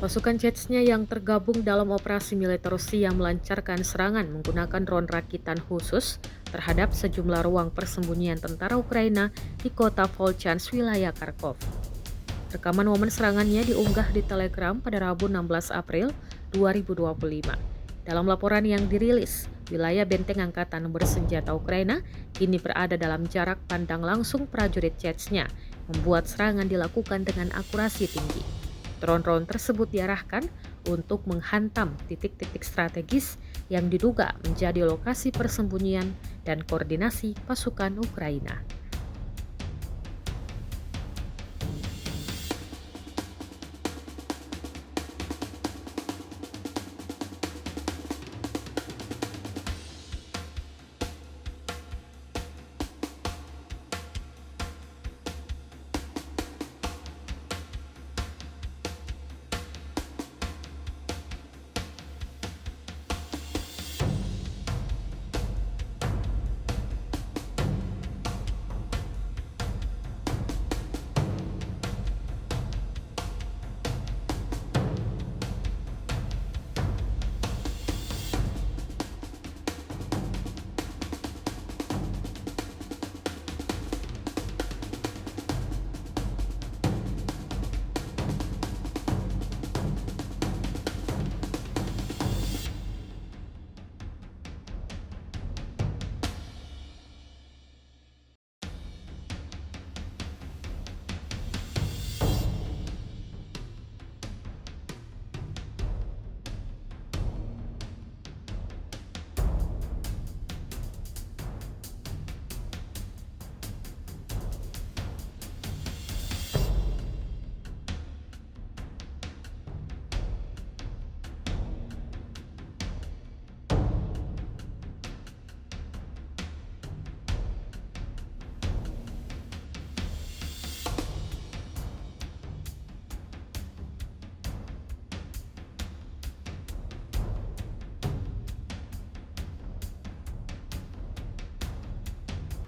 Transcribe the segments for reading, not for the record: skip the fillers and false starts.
Pasukan Chechnya yang tergabung dalam operasi militer Rusia melancarkan serangan menggunakan drone rakitan khusus terhadap sejumlah ruang persembunyian tentara Ukraina di kota Volchansk, wilayah Kharkov. Rekaman momen serangannya diunggah di Telegram pada Rabu 16 April 2025. Dalam laporan yang dirilis, wilayah benteng angkatan bersenjata Ukraina kini berada dalam jarak pandang langsung prajurit Chechnya, membuat serangan dilakukan dengan akurasi tinggi. Drone-drone tersebut diarahkan untuk menghantam titik-titik strategis yang diduga menjadi lokasi persembunyian dan koordinasi pasukan Ukraina.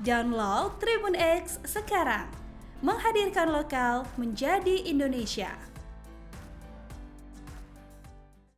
Download Tribun X sekarang, menghadirkan lokal menjadi Indonesia.